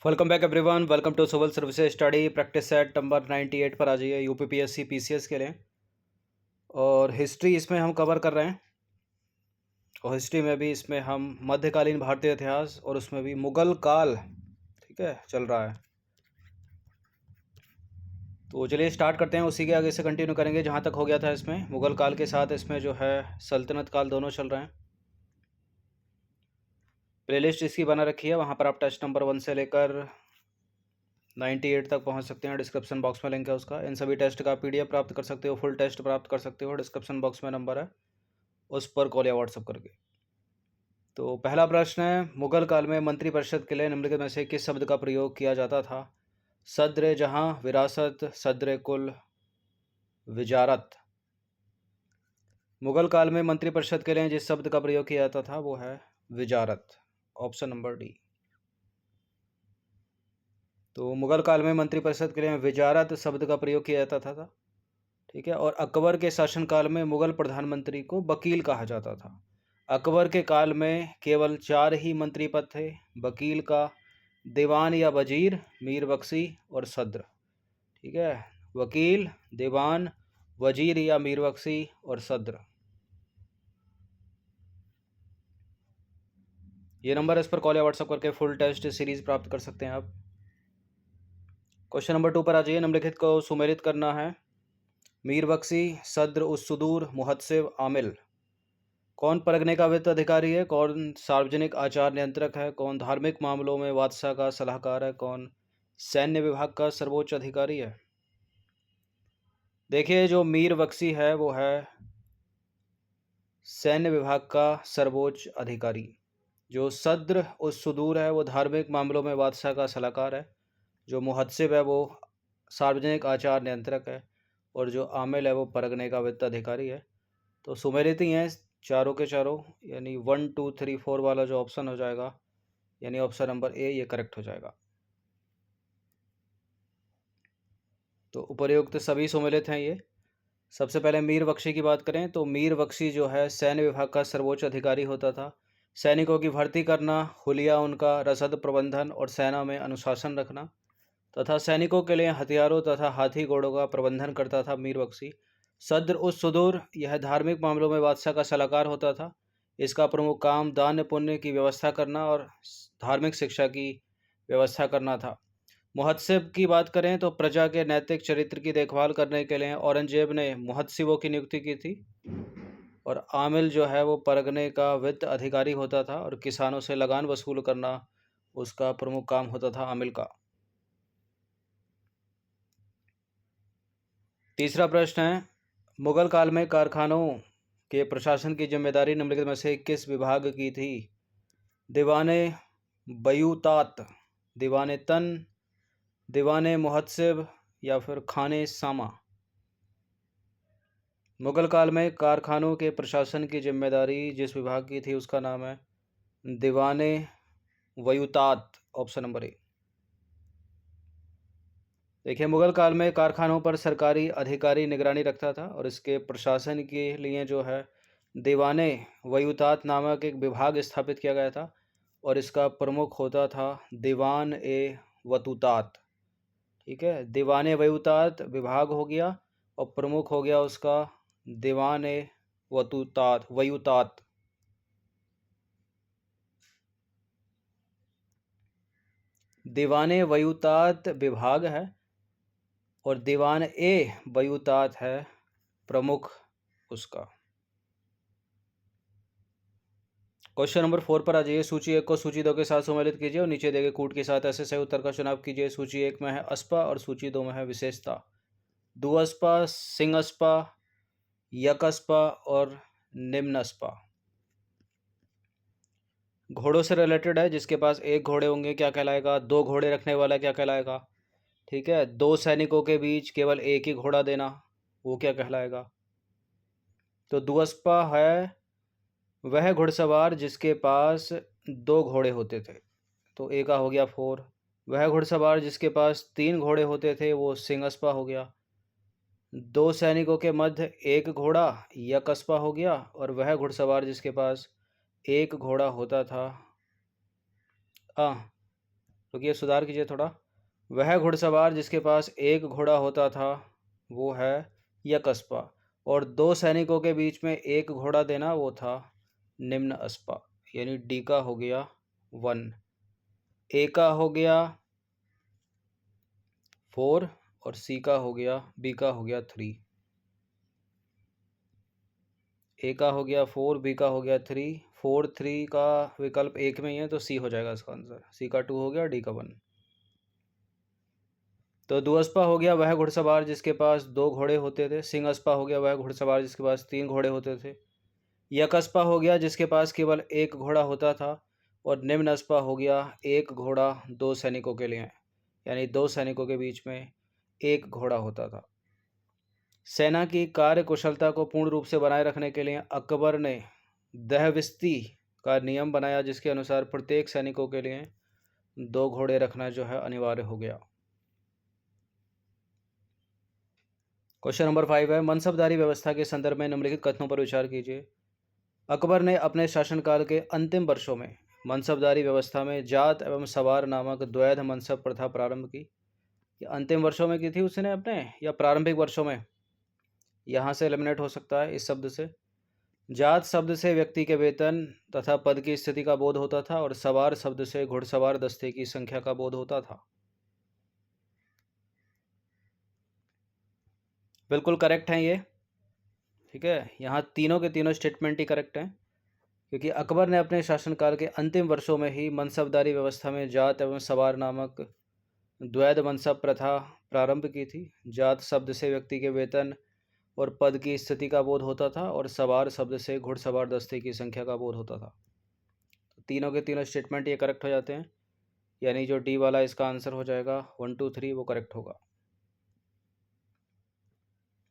Welcome back everyone. Welcome to civil services study practice set number 98 पर आ जाइए UPPSC PCS के लिए। और हिस्ट्री इसमें हम कवर कर रहे हैं। और हिस्ट्री में भी इसमें हम मध्यकालीन भारतीय इतिहास और उसमें भी मुगल काल, ठीक है, चल रहा है। तो चलिए स्टार्ट करते हैं, उसी के आगे से कंटिन्यू करेंगे जहाँ तक हो गया था। इसमें मुगल काल के साथ इसमें जो है सल्तनत काल दोनों चल रहे हैं। प्लेलिस्ट इसकी बना रखी है, वहाँ पर आप टेस्ट नंबर 1 से लेकर 98 तक पहुंच सकते हैं। डिस्क्रिप्शन बॉक्स में लिंक है उसका। इन सभी टेस्ट का पीडीएफ प्राप्त कर सकते हो, फुल टेस्ट प्राप्त कर सकते हो। डिस्क्रिप्शन बॉक्स में नंबर है, उस पर कॉल या व्हाट्सअप करके। तो पहला प्रश्न है, मुगल काल में मंत्रिपरिषद के लिए निम्नलिखित में से किस शब्द का प्रयोग किया जाता था? सद्र जहां, विरासत, सद्र कुल, विजारत। मुगल काल में मंत्रिपरिषद के लिए जिस शब्द का प्रयोग किया जाता था वो है विजारत। Option number D. तो मुगल काल में मंत्रिपरिषद के लिए विजारत शब्द का प्रयोग किया जाता था, ठीक है। और अकबर के शासनकाल में मुगल प्रधानमंत्री को वकील कहा जाता था। अकबर के काल में केवल 4 ही मंत्री पद थे, वकील का, दीवान या वजीर, मीर बख्शी और सद्र, ठीक है। वकील, दीवान, वजीर या मीर बख्शी और सद्र। ये नंबर इस पर कॉल या व्हाट्सअप करके फुल टेस्ट सीरीज प्राप्त कर सकते हैं आप। क्वेश्चन नंबर 2 पर आ जाइए। निम्नलिखित को सुमेलित करना है। मीर बख्शी, सद्र उस सुदूर, मुहत्सिब, आमिल। कौन परगने का वित्त अधिकारी है? कौन सार्वजनिक आचार नियंत्रक है? कौन धार्मिक मामलों में बादशाह का सलाहकार है? कौन सैन्य विभाग का सर्वोच्च अधिकारी है? देखिए, जो मीर बख्शी है वो है सैन्य विभाग का सर्वोच्च अधिकारी। जो सद्र उस सुदूर है वो धार्मिक मामलों में बादशाह का सलाहकार है। जो मुहत्सिब है वो सार्वजनिक आचार नियंत्रक है। और जो आमिल है वो परगने का वित्त अधिकारी है। तो सुमेलित ही हैं चारों के चारों, यानी 1 2 3 4 वाला जो ऑप्शन हो जाएगा, यानी ऑप्शन नंबर ए, ये करेक्ट हो जाएगा। तो उपर्युक्त सभी सुमेलित हैं ये। सबसे पहले मीर बख्शी की बात करें तो मीर बख्शी जो है सैन्य विभाग का सर्वोच्च अधिकारी होता था। सैनिकों की भर्ती करना, हुलिया उनका, रसद प्रबंधन और सेना में अनुशासन रखना तथा सैनिकों के लिए हथियारों तथा हाथी घोड़ों का प्रबंधन करता था मीर बख्शी। सद्र उस सुदूर, यह धार्मिक मामलों में बादशाह का सलाहकार होता था। इसका प्रमुख काम दान पुण्य की व्यवस्था करना और धार्मिक शिक्षा की व्यवस्था करना था। मुहत्सिब की बात करें तो प्रजा के नैतिक चरित्र की देखभाल करने के लिए औरंगजेब ने मुहत्सिबों की नियुक्ति की थी। और आमिल जो है वो परगने का वित्त अधिकारी होता था और किसानों से लगान वसूल करना उसका प्रमुख काम होता था आमिल का। तीसरा प्रश्न है, मुगल काल में कारखानों के प्रशासन की जिम्मेदारी निम्नलिखित में से किस विभाग की थी? दीवाने बयूतात, दीवाने तन, दीवाने मुहत्सिब या फिर खाने सामा। मुगल काल में कारखानों के प्रशासन की जिम्मेदारी जिस विभाग की थी उसका नाम है दीवाने वयूतात। Option number A. देखिए, मुगल काल में कारखानों पर सरकारी अधिकारी निगरानी रखता था और इसके प्रशासन के लिए जो है दीवाने वयूतात नामक एक विभाग स्थापित किया गया था। और इसका प्रमुख होता था दीवान ए वतूतात, ठीक है। दीवाने वयूतात विभाग हो गया और प्रमुख हो गया उसका दीवान ए वयूतात। दीवाने वयूतात विभाग है और दीवान ए वयूतात है प्रमुख उसका। क्वेश्चन नंबर 4 पर आ जाइए। सूची 1 को सूची 2 के साथ सम्मिलित कीजिए और नीचे दिए गए कूट के साथ ऐसे सही उत्तर का चुनाव कीजिए। सूची 1 में है अस्पा और सूची 2 में है विशेषता। दुअस्पा, सिंहस्पा, यकस्पा और निम्नस्पा। घोड़ों से रिलेटेड है। जिसके पास 1 घोड़े होंगे क्या कहलाएगा? 2 घोड़े रखने वाला क्या कहलाएगा? ठीक है। 2 सैनिकों के बीच केवल 1 ही घोड़ा देना, वो क्या कहलाएगा? तो दुअस्पा है वह घुड़सवार जिसके पास 2 घोड़े होते थे, तो ए का हो गया 4। वह घुड़सवार जिसके पास 3 घोड़े होते थे वो सिंहस्पा हो गया। 2 सैनिकों के मध्य 1 घोड़ा यकस्पा हो गया। और वह घुड़सवार जिसके पास 1 घोड़ा होता था रुकिए, सुधार कीजिए थोड़ा। वह घुड़सवार जिसके पास एक घोड़ा होता था वो है यकस्पा, और दो सैनिकों के बीच में एक घोड़ा देना वो था निम्न अस्पा। यानी डी का हो गया 1, ए का हो गया 4 और सी का हो गया, बी का हो गया 3। ए का हो गया 4, बी का हो गया 3, 4 3 का विकल्प एक में ही है तो सी हो जाएगा इसका आंसर। सी का 2 हो गया, डी का 1। तो दुअस्पा हो गया वह घुड़सवार जिसके पास 2 घोड़े होते थे। सिंहस्पा हो गया वह घुड़सवार जिसके पास 3 घोड़े होते थे। यकस्पा हो गया जिसके पास केवल एक घोड़ा होता था। और निम्नस्पा हो गया एक घोड़ा 2 सैनिकों के लिए, यानी 2 सैनिकों के बीच में एक घोड़ा होता था। सेना की कार्य कुशलता को पूर्ण रूप से बनाए रखने के लिए अकबर ने दहविस्ती का नियम बनाया, जिसके अनुसार प्रत्येक सैनिकों के लिए 2 घोड़े रखना जो है अनिवार्य हो गया। क्वेश्चन नंबर 5 है, मनसबदारी व्यवस्था के संदर्भ में निम्नलिखित कथनों पर विचार कीजिए। अकबर ने अपने शासनकाल के अंतिम वर्षों में मनसबदारी व्यवस्था में जात एवं सवार नामक द्वैध मनसब प्रथा प्रारंभ की। ये अंतिम वर्षों में की थी उसने अपने, या प्रारंभिक वर्षों में? यहाँ से एलिमिनेट हो सकता है इस शब्द से। जात शब्द से व्यक्ति के वेतन तथा पद की स्थिति का बोध होता था, और सवार शब्द से घुड़सवार दस्ते की संख्या का बोध होता था। बिल्कुल करेक्ट है ये। ठीक है, यहाँ तीनों के तीनों स्टेटमेंट ही करेक्ट हैं, क्योंकि अकबर ने अपने शासनकाल के अंतिम वर्षों में ही मनसबदारी व्यवस्था में जात एवं सवार नामक द्वैध मनसब प्रथा प्रारंभ की थी। जात शब्द से व्यक्ति के वेतन और पद की स्थिति का बोध होता था, और सवार शब्द से घुड़सवार दस्ते की संख्या का बोध होता था। तो तीनों के तीनों स्टेटमेंट ये करेक्ट हो जाते हैं, यानी जो डी वाला इसका आंसर हो जाएगा 1 2 3 वो करेक्ट होगा।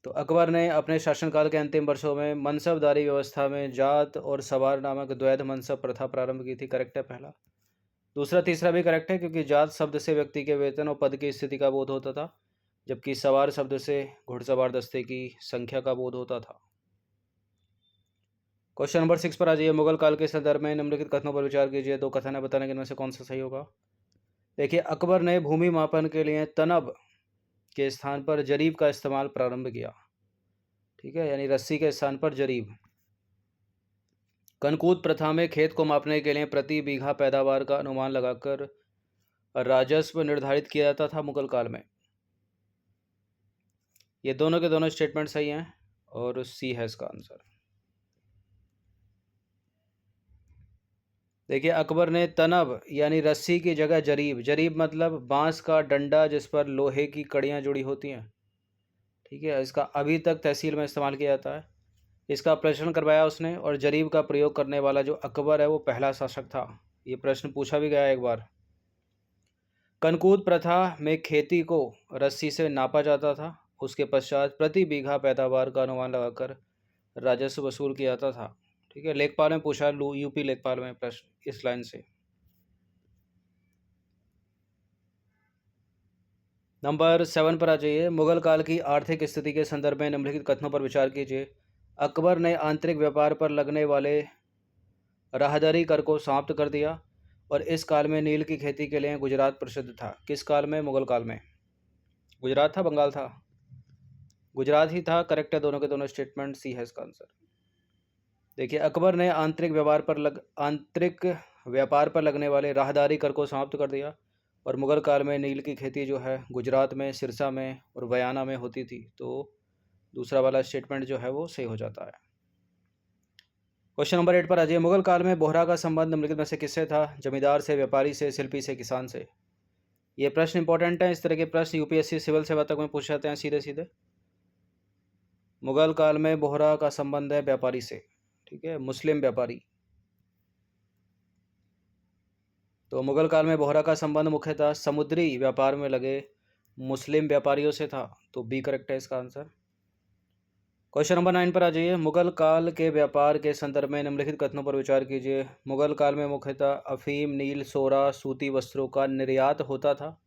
तो अकबर ने अपने शासनकाल के अंतिम वर्षों में मनसबदारी व्यवस्था में जात और सवार नामक द्वैध मनसब प्रथा प्रारंभ की थी। करेक्ट है पहला। दूसरा तीसरा भी करेक्ट है, क्योंकि जात शब्द से व्यक्ति के वेतन और पद की स्थिति का बोध होता था, जबकि सवार शब्द से घुड़सवार दस्ते की संख्या का बोध होता था। क्वेश्चन नंबर 6 पर आ जाइए। मुगल काल के संदर्भ में निम्नलिखित कथनों पर विचार कीजिए। 2 कथन है, बताने के इनमें से कौन सा सही होगा। देखिए, अकबर ने भूमि मापन के लिए तनब के स्थान पर जरीब का इस्तेमाल प्रारंभ किया। ठीक है, यानी रस्सी के स्थान पर जरीब। कनकूद प्रथा में खेत को मापने के लिए प्रति बीघा पैदावार का अनुमान लगाकर राजस्व निर्धारित किया जाता था मुगल काल में। ये दोनों के दोनों स्टेटमेंट सही हैं, और सी है इसका आंसर। देखिए, अकबर ने तनब यानी रस्सी की जगह जरीब, जरीब मतलब बांस का डंडा जिस पर लोहे की कड़ियाँ जुड़ी होती हैं। ठीक है, इसका अभी तक तहसील में इस्तेमाल किया जाता है। इसका प्रश्न करवाया उसने, और जरीब का प्रयोग करने वाला जो अकबर है वो पहला शासक था। ये प्रश्न पूछा भी गया एक बार। कनकूद प्रथा में खेती को रस्सी से नापा जाता था। उसके पश्चात प्रति बीघा पैदावार का अनुमान लगाकर राजस्व वसूल किया जाता था। ठीक है, लेखपाल में पूछा, यूपी लेखपाल में प्रश्न इस लाइन से। नंबर 7 पर आ जाइए। मुगल काल की आर्थिक स्थिति के संदर्भ में निम्नलिखित कथनों पर विचार कीजिए। अकबर ने आंतरिक व्यापार पर लगने वाले राहदरी कर को समाप्त कर दिया, और इस काल में नील की खेती के लिए गुजरात प्रसिद्ध था। किस काल में? मुगल काल में। गुजरात था, बंगाल था? गुजरात ही था। करेक्ट है दोनों के दोनों स्टेटमेंट, सी है इसका आंसर। देखिए, अकबर ने आंतरिक व्यापार पर लगने वाले राहदारी कर को समाप्त कर दिया, और मुगल काल में नील की खेती जो है गुजरात में, सिरसा में और बयाना में होती थी। तो दूसरा वाला स्टेटमेंट जो है वो सही हो जाता है। क्वेश्चन नंबर 8 पर आ जाइए। मुगल काल में बोहरा का संबंध निम्नलिखित में से किससे था? जमींदार से, व्यापारी से, शिल्पी से, किसान से। ये प्रश्न इंपॉर्टेंट है। इस तरह के प्रश्न यूपीएससी सिविल सेवा तक में पूछ जाते हैं सीधे सीधे। मुगल काल में बोहरा का संबंध है व्यापारी से। ठीक है, मुस्लिम व्यापारी। तो मुगल काल में बोहरा का संबंध मुख्यतः समुद्री व्यापार में लगे मुस्लिम व्यापारियों से था। तो बी करेक्ट है इसका आंसर। क्वेश्चन नंबर 9 पर आ जाइए। मुगल काल के व्यापार के संदर्भ में निम्नलिखित कथनों पर विचार कीजिए। मुगल काल में मुख्यतः अफीम, नील, सोरा, सूती वस्त्रों का निर्यात होता था,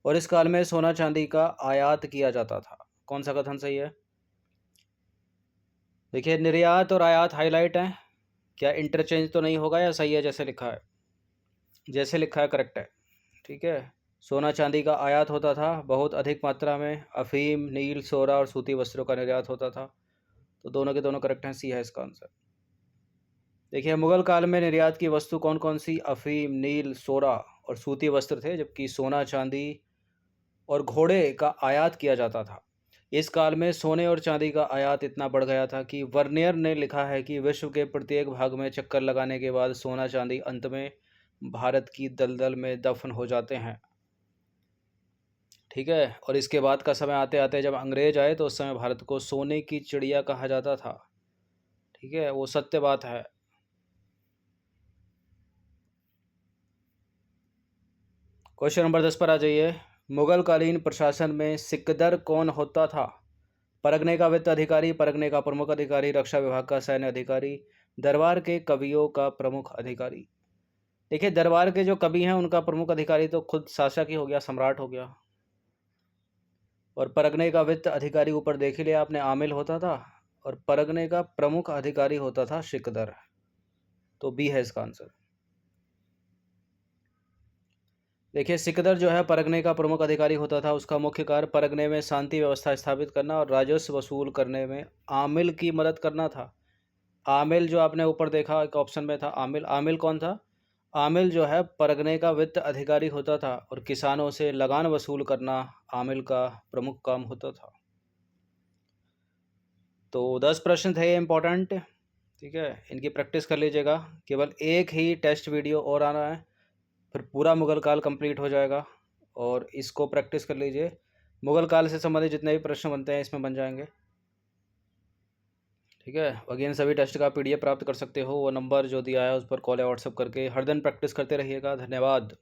और इस काल में सोना चांदी का आयात किया जाता था। कौन सा कथन सही है? देखिए, निर्यात और आयात हाईलाइट है। क्या इंटरचेंज तो नहीं होगा, या सही है जैसे लिखा है? जैसे लिखा है करेक्ट है। ठीक है। सोना चांदी का आयात होता था बहुत अधिक मात्रा में। अफीम, नील, सोरा और सूती वस्त्रों का निर्यात होता था। तो दोनों के दोनों करेक्ट हैं, सी है इसका आंसर। देखिए, मुगल काल में निर्यात की वस्तु कौन कौन सी? अफीम, नील, सोरा और सूती वस्त्र थे, जबकि सोना, चांदी और घोड़े का आयात किया जाता था। इस काल में सोने और चांदी का आयात इतना बढ़ गया था कि वर्नियर ने लिखा है कि विश्व के प्रत्येक भाग में चक्कर लगाने के बाद सोना चांदी अंत में भारत की दलदल में दफन हो जाते हैं। ठीक है। और इसके बाद का समय आते आते जब अंग्रेज आए तो उस समय भारत को सोने की चिड़िया कहा जाता था। ठीक है, वो सत्य बात है। क्वेश्चन नंबर 10 पर आ जाइए। मुगल कालीन प्रशासन में सिकदर कौन होता था? परगने का वित्त अधिकारी, परगने का प्रमुख अधिकारी, रक्षा विभाग का सैन्य अधिकारी, दरबार के कवियों का प्रमुख अधिकारी। देखिए, दरबार के जो कवि हैं उनका प्रमुख अधिकारी तो खुद शासक ही हो गया, सम्राट हो गया। और परगने का वित्त अधिकारी ऊपर देख ही लिया आपने, आमिल होता था। और परगने का प्रमुख अधिकारी होता था सिकदर। तो बी है इसका आंसर। देखिए, सिकदर जो है परगने का प्रमुख अधिकारी होता था। उसका मुख्य कार्य परगने में शांति व्यवस्था स्थापित करना और राजस्व वसूल करने में आमिल की मदद करना था। आमिल जो आपने ऊपर देखा एक ऑप्शन में था, आमिल। आमिल कौन था? आमिल जो है परगने का वित्त अधिकारी होता था और किसानों से लगान वसूल करना आमिल का प्रमुख काम होता था। तो 10 प्रश्न थे इम्पोर्टेंट। ठीक है, इनकी प्रैक्टिस कर लीजिएगा। केवल एक ही टेस्ट वीडियो और आना है, फिर पूरा मुगल काल कंप्लीट हो जाएगा। और इसको प्रैक्टिस कर लीजिए। मुगल काल से संबंधित जितने भी प्रश्न बनते हैं इसमें बन जाएंगे। ठीक है, अगेन सभी टेस्ट का PDF प्राप्त कर सकते हो। वो नंबर जो दिया है उस पर कॉल या व्हाट्सअप करके हर दिन प्रैक्टिस करते रहिएगा। धन्यवाद।